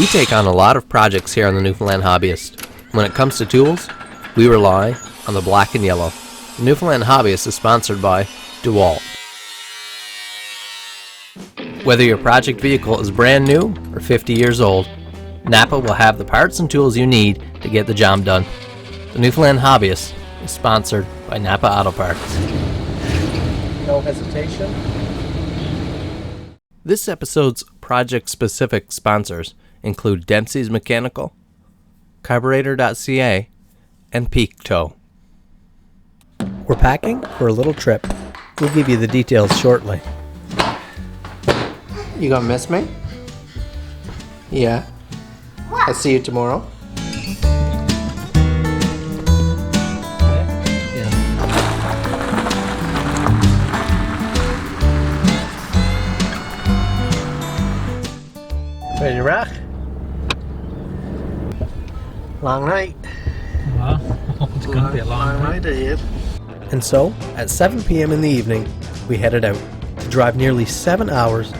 We take on a lot of projects here on the Newfoundland Hobbyist. When it comes to tools, we rely on the black and yellow. The Newfoundland Hobbyist is sponsored by DeWalt. Whether your project vehicle is brand new or 50 years old, Napa will have the parts and tools you need to get the job done. The Newfoundland Hobbyist is sponsored by Napa Auto Parts. No hesitation. This episode's project-specific sponsors include Dempsey's Mechanical, Carburetor.ca, and Peak Tow. We're packing for a little trip. We'll give you the details shortly. You gonna miss me? Yeah. I'll see you tomorrow. Ready to rock? Long night. Well, it's going to be a long night ahead. And so, at 7 p.m. in the evening, we headed out to drive nearly 7 hours,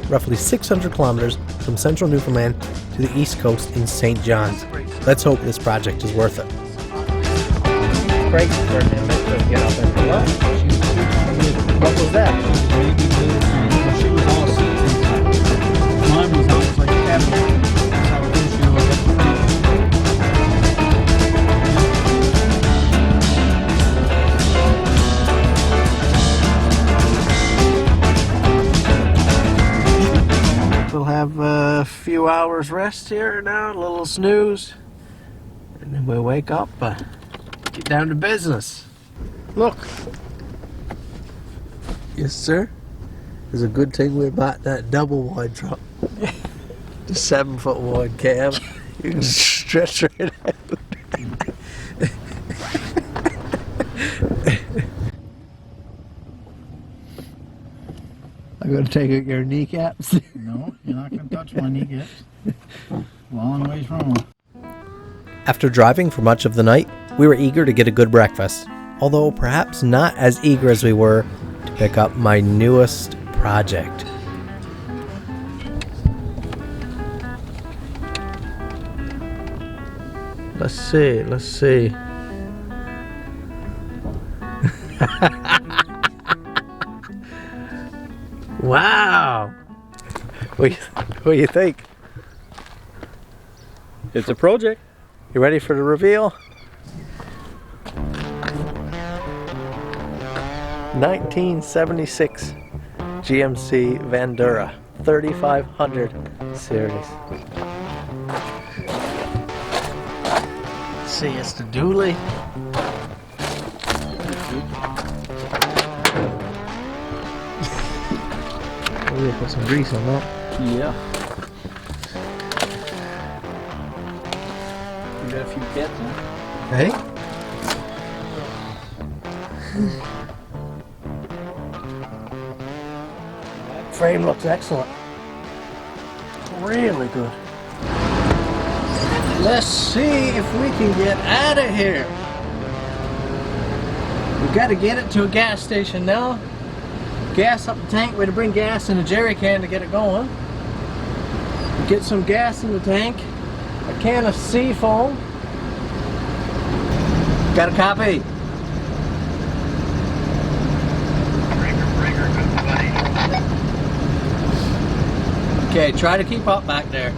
roughly 600 kilometers from central Newfoundland to the east coast in St. John's. Let's hope this project is worth it. Great. What was that? She was all seated. Mine was almost like a cabinet. That's how it is, you know, at the front. We'll have a few hours rest here now, a little snooze, and then we'll wake up, get down to business. Look. Yes, sir. It's a good thing we bought that double wide truck. The 7-foot wide cab. You can stretch right out. I'm going to take out your kneecaps. No, you're not going to touch my kneecaps. Long ways from them. After driving for much of the night, we were eager to get a good breakfast, although perhaps not as eager as we were to pick up my newest project. Let's see. Wow! What do you think? It's a project. You ready for the reveal? 1976 GMC Vandura 3500 series. See, it's the dually. Oh, yeah, put some grease on that. Yeah. You got a few cats in it? Hey? Frame looks excellent. Really good. Let's see if we can get out of here. We got to get it to a gas station now. Gas up the tank. We had to bring gas in a jerry can to get it going. Get some gas in the tank. A can of sea foam. Got a copy? Okay, try to keep up back there.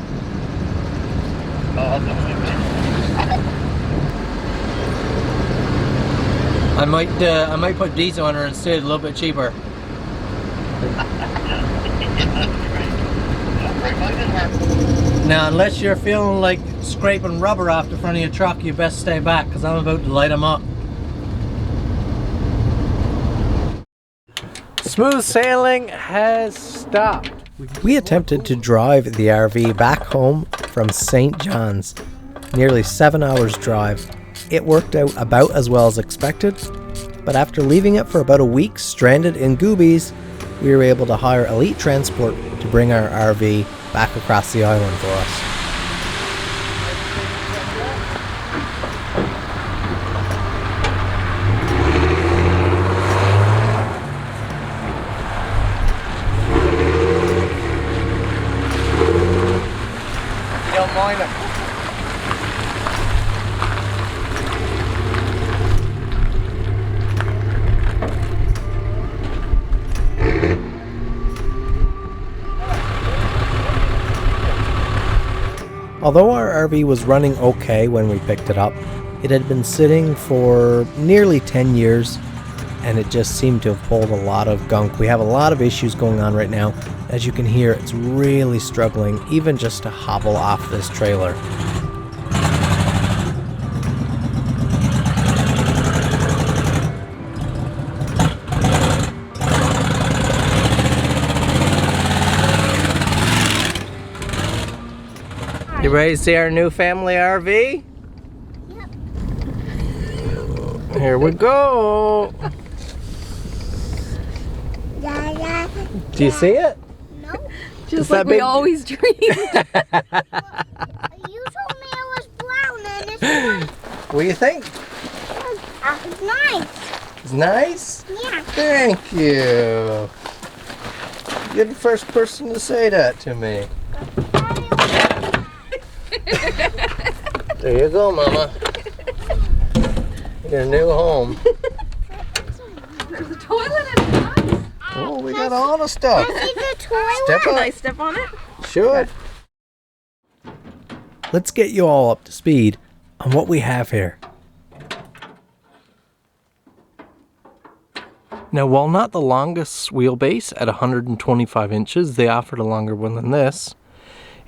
I might put diesel on her instead, a little bit cheaper. Now, unless you're feeling like scraping rubber off the front of your truck, you best stay back, because I'm about to light them up. Smooth sailing has stopped. We attempted to drive the RV back home from St. John's. Nearly 7 hours drive. It worked out about as well as expected, but after leaving it for about a week stranded in Goobies, we were able to hire Elite Transport to bring our RV back across the island for us. it. Although our RV was running okay when we picked it up, it had been sitting for nearly 10 years and it just seemed to have pulled a lot of gunk. We have a lot of issues going on right now. As you can hear, it's really struggling even just to hobble off this trailer. You ready to see our new family RV? Yep. Here we go. Do you see it? No. Just like we always dreamed. You told me it was brown and it's white. What do you think? It's nice. It's nice? Yeah. Thank you. You're the first person to say that to me. There you go, Mama. Your new home. There's a toilet in the house. Oh, we got all the stuff. Can I see the toilet? Step Can I up. step on it? Sure. Let's get you all up to speed on what we have here. Now, while not the longest wheelbase at 125 inches, they offered a longer one than this.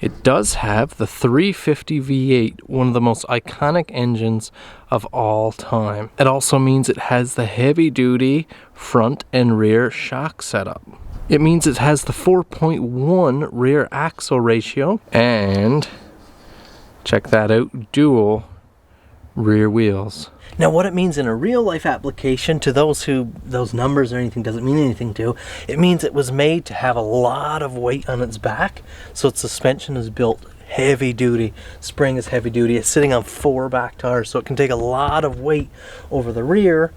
It does have the 350 V8, one of the most iconic engines of all time. It also means it has the heavy-duty front and rear shock setup. It means it has the 4.1 rear axle ratio and, check that out, dual rear wheels. Now what it means in a real life application to those who those numbers or anything doesn't mean anything to, it means it was made to have a lot of weight on its back, so its suspension is built heavy duty, spring is heavy duty, it's sitting on 4 back tires, so it can take a lot of weight over the rear,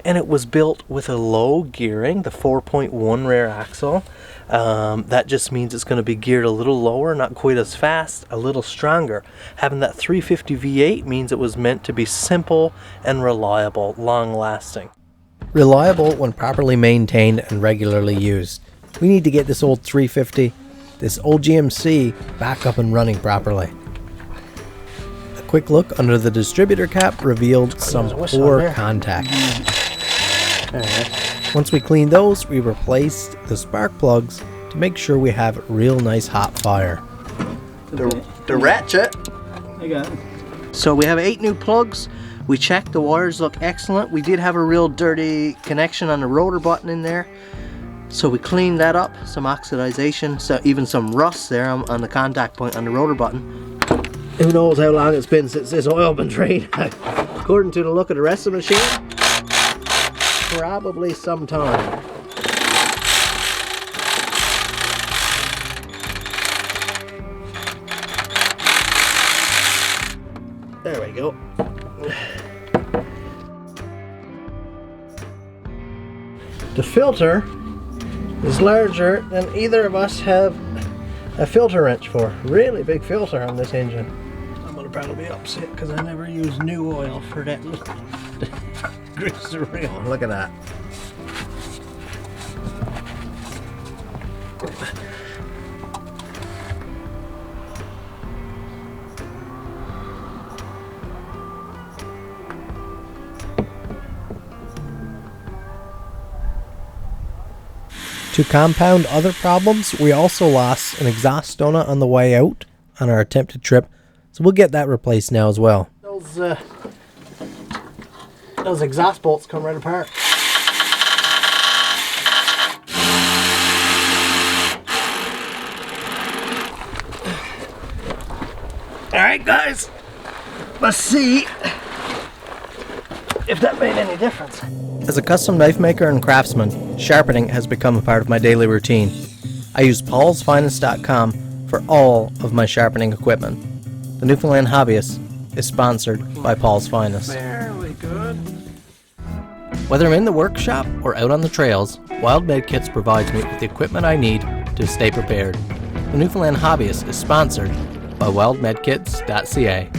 and it was built with a low gearing, the 4.1 rear axle. That just means it's going to be geared a little lower, not quite as fast, a little stronger. Having that 350 V8 means it was meant to be simple and reliable, long lasting. Reliable when properly maintained and regularly used. We need to get this old 350, this old GMC, back up and running properly. A quick look under the distributor cap revealed some poor contact. Once we cleaned those, we replaced the spark plugs to make sure we have real nice hot fire. The ratchet. I got it. So we have 8 new plugs. We checked, the wires look excellent. We did have a real dirty connection on the rotor button in there. So we cleaned that up, some oxidization, so even some rust there on the contact point on the rotor button. Who knows how long it's been since this oil been drained. According to the look of the rest of the machine, probably some time. There we go. The filter is larger than either of us have a filter wrench for. Really big filter on this engine. I'm gonna probably be upset because I never use new oil for that. Grease the rim. Look at that. To compound other problems, we also lost an exhaust donut on the way out on our attempted trip, so we'll get that replaced now as well. Those exhaust bolts come right apart. Alright guys, let's see if that made any difference. As a custom knife maker and craftsman, sharpening has become a part of my daily routine. I use paulsfinest.com for all of my sharpening equipment. The Newfoundland Hobbyist is sponsored by Paul's Finest. Fairly good. Whether I'm in the workshop or out on the trails, Wild Med Kits provides me with the equipment I need to stay prepared. The Newfoundland Hobbyist is sponsored by weldmedkits.ca.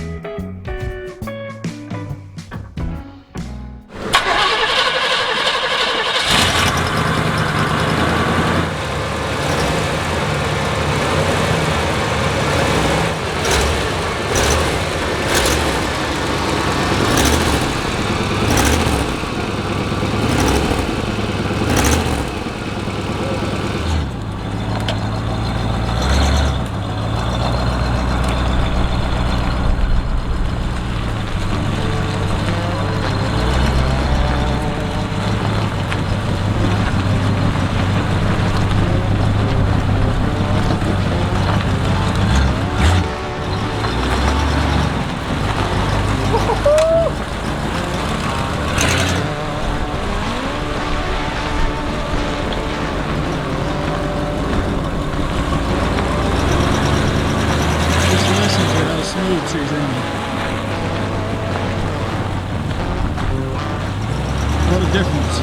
What a difference.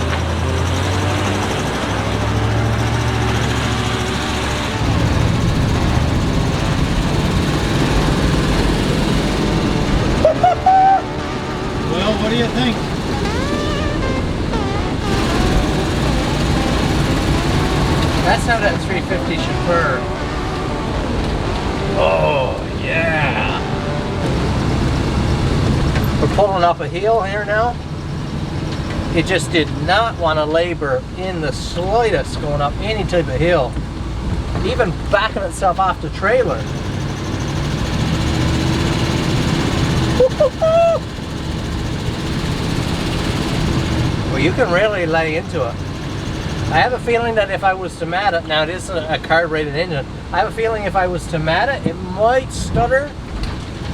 Well, what do you think? That's how that 350 should purr. Oh, yeah. We're pulling up a hill here now. It just did not want to labor in the slightest going up any type of hill. Even backing itself off the trailer. Well, you can really lay into it. I have a feeling that if I was to mat it, now it is a carbureted engine, I have a feeling if I was to mat it, it might stutter.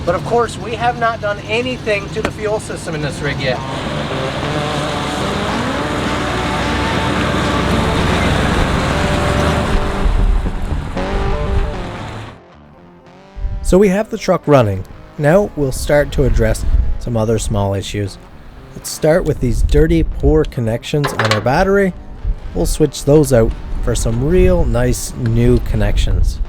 But of course, we have not done anything to the fuel system in this rig yet. So we have the truck running. Now we'll start to address some other small issues. Let's start with these dirty, poor connections on our battery. We'll switch those out for some real nice new connections.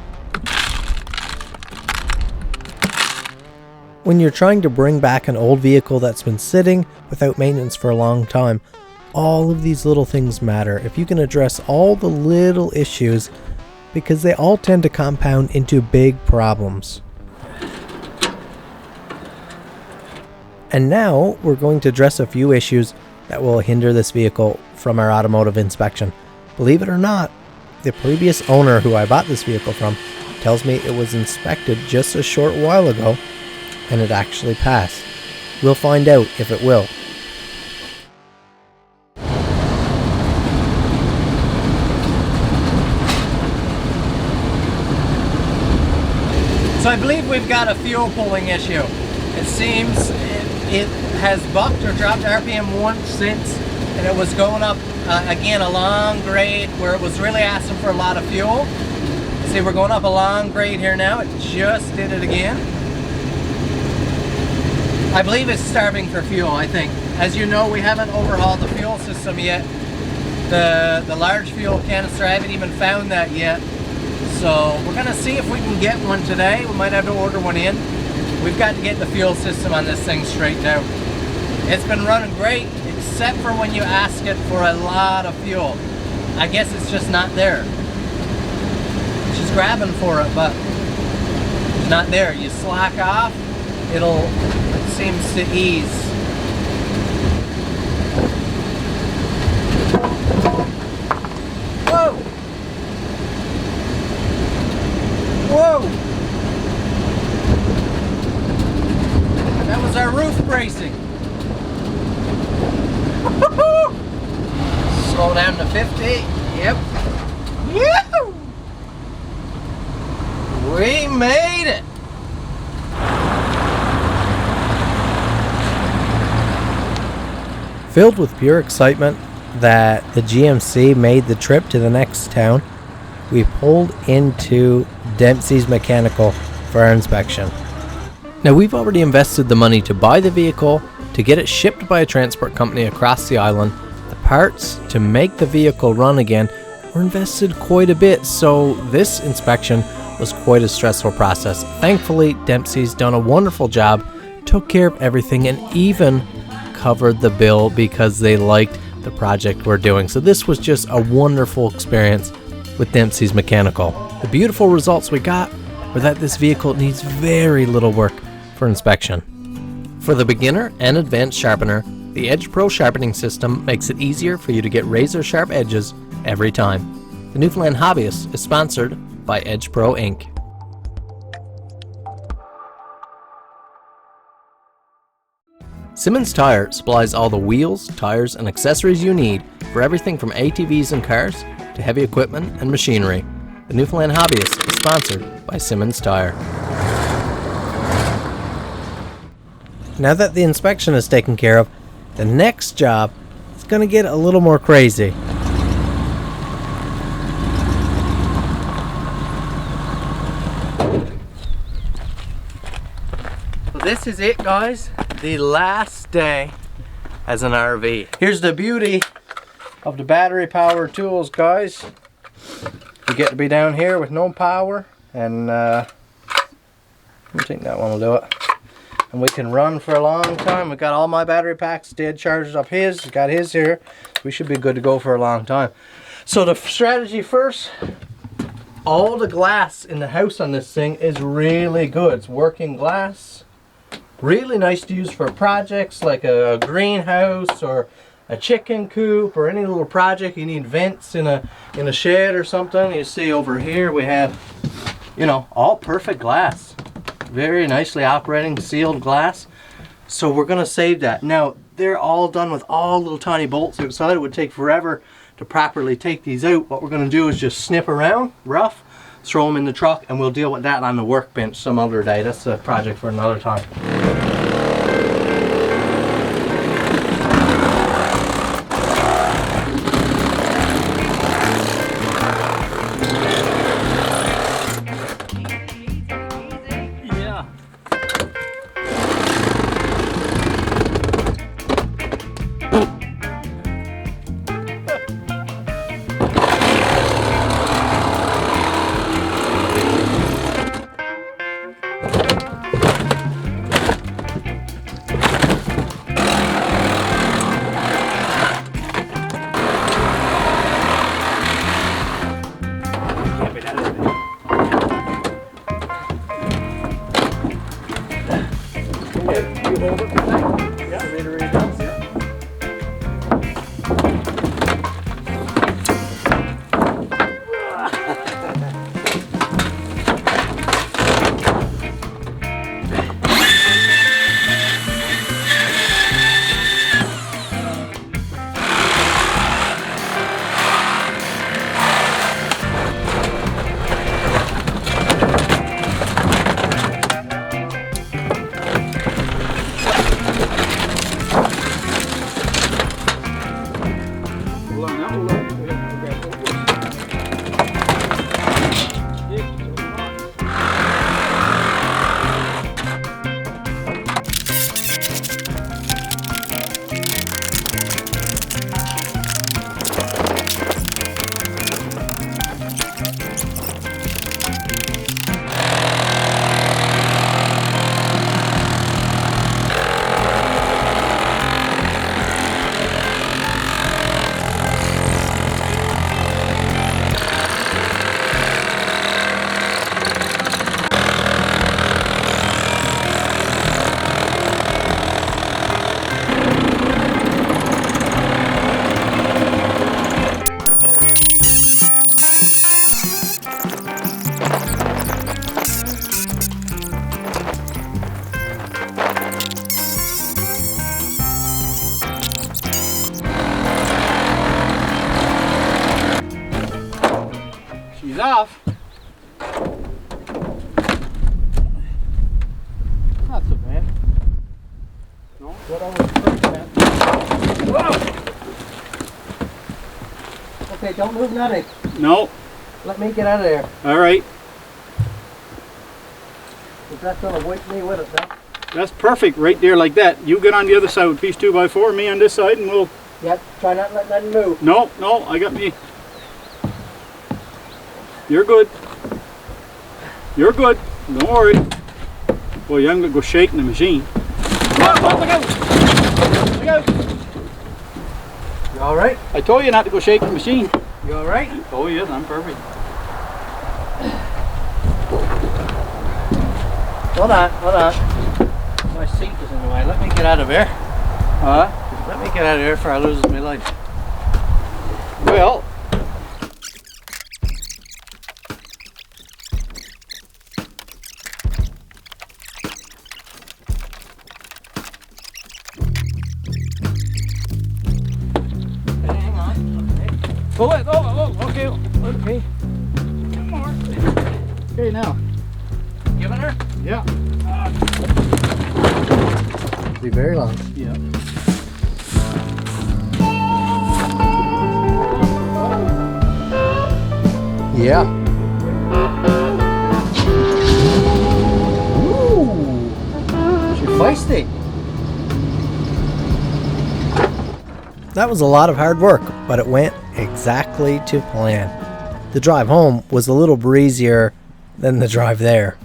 When you're trying to bring back an old vehicle that's been sitting without maintenance for a long time, all of these little things matter. If you can address all the little issues, because they all tend to compound into big problems. And now we're going to address a few issues that will hinder this vehicle from our automotive inspection. Believe it or not, the previous owner who I bought this vehicle from tells me it was inspected just a short while ago and it actually passed. We'll find out if it will. So I believe we've got a fuel pulling issue. It seems it has bucked or dropped RPM once since, and it was going up again a long grade where it was really asking for a lot of fuel. See, we're going up a long grade here now. It just did it again. I believe it's starving for fuel, I think. As you know, we haven't overhauled the fuel system yet. The large fuel canister, I haven't even found that yet. So we're gonna see if we can get one today. We might have to order one in. We've got to get the fuel system on this thing straightened out. It's been running great, except for when you ask it for a lot of fuel. I guess it's just not there. She's grabbing for it, but it's not there. You slack off, it seems to ease. Whoa! Whoa! That was our roof bracing. Slow down to 50. Yep. Yoo! We made it. Filled with pure excitement that the GMC made the trip to the next town, we pulled into Dempsey's Mechanical for our inspection. Now, we've already invested the money to buy the vehicle, to get it shipped by a transport company across the island. The parts to make the vehicle run again were invested quite a bit, so this inspection was quite a stressful process. Thankfully, Dempsey's done a wonderful job, took care of everything, and even covered the bill because they liked the project we're doing. So this was just a wonderful experience with Dempsey's Mechanical. The beautiful results we got were that this vehicle needs very little work for inspection. For the beginner and advanced sharpener, the Edge Pro sharpening system makes it easier for you to get razor sharp edges every time. The Newfoundland Hobbyist is sponsored by Edge Pro Inc. Simmons Tire supplies all the wheels, tires, and accessories you need for everything from ATVs and cars to heavy equipment and machinery. The Newfoundland Hobbyist is sponsored by Simmons Tire. Now that the inspection is taken care of, the next job is going to get a little more crazy. So this is it, guys. The last day as an RV. Here's the beauty of the battery powered tools, guys. You get to be down here with no power, and I think that one will do it. And we can run for a long time. We got all my battery packs, dead charges up his. Got his here. We should be good to go for a long time. So the strategy first, all the glass in the house on this thing is really good. It's working glass. Really nice to use for projects like a greenhouse or a chicken coop or any little project. You need vents in a shed or something. You see over here we have, you know, all perfect glass. Very nicely operating sealed glass. So we're going to save that. Now they're all done with all little tiny bolts outside. It would take forever to properly take these out. What we're going to do is just snip around rough, throw them in the truck, and we'll deal with that on the workbench some other day. That's a project for another time. Off. Not so bad. No? What always hurts, man? Whoa! Okay, don't move nothing. No. Let me get out of there. All right. Is that going to wake me with it now? That's perfect right there like that. You get on the other side with piece 2x4, me on this side, and we'll... Yep, try not to let nothing move. No, I got me. You're good. You're good. Don't worry. Well, you haven't got to go shaking the machine. Look out! Look out! You alright? I told you not to go shake the machine. You alright? Oh yes, I'm perfect. Hold on. My seat is in the way. Let me get out of here. Huh? Let me get out of here before I lose my life. Well, Hang on. Okay. okay. Okay, now. Giving her? Yeah. Be very long. Yeah. Yeah. Ooh. She's feisty. That was a lot of hard work, but it went exactly to plan. The drive home was a little breezier than the drive there.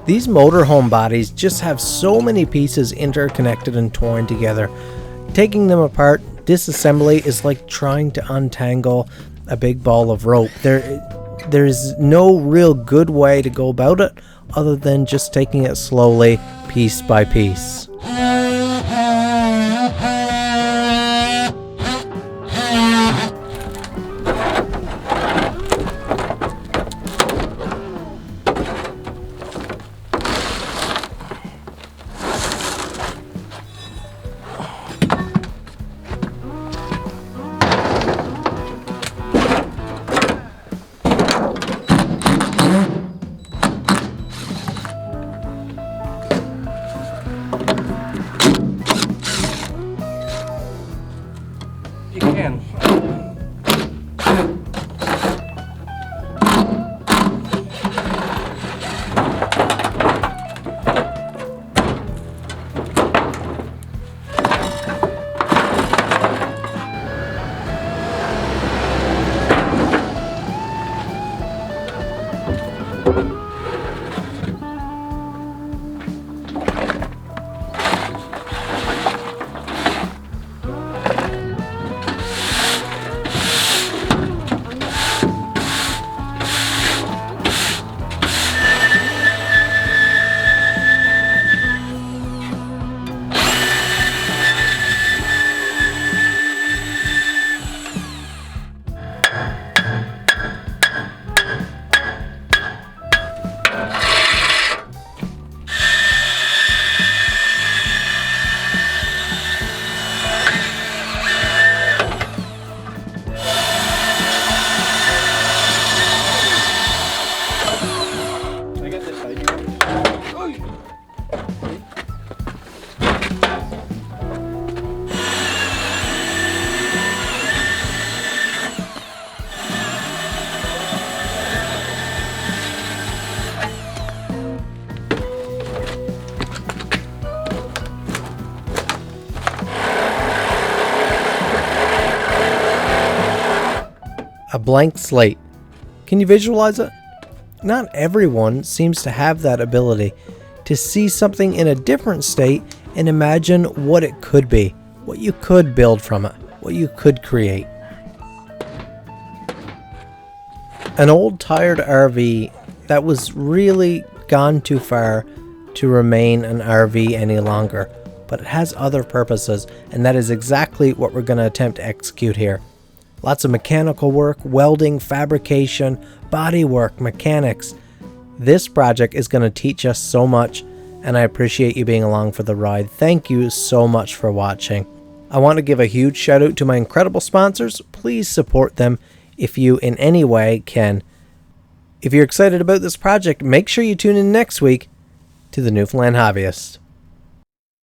These motorhome bodies just have so many pieces interconnected and torn together. Taking them apart, disassembly is like trying to untangle a big ball of rope. There's no real good way to go about it other than just taking it slowly, piece by piece. You can. I got this side. A blank slate. Can you visualize it? Not everyone seems to have that ability to see something in a different state and imagine what it could be, what you could build from it, what you could create. An old tired RV that was really gone too far to remain an RV any longer, but it has other purposes, and that is exactly what we're going to attempt to execute here. Lots of mechanical work, welding, fabrication, body work, mechanics. This project is going to teach us so much, and I appreciate you being along for the ride. Thank you so much for watching. I want to give a huge shout out to my incredible sponsors. Please support them if you in any way can. If you're excited about this project, make sure you tune in next week to the Newfoundland Hobbyist.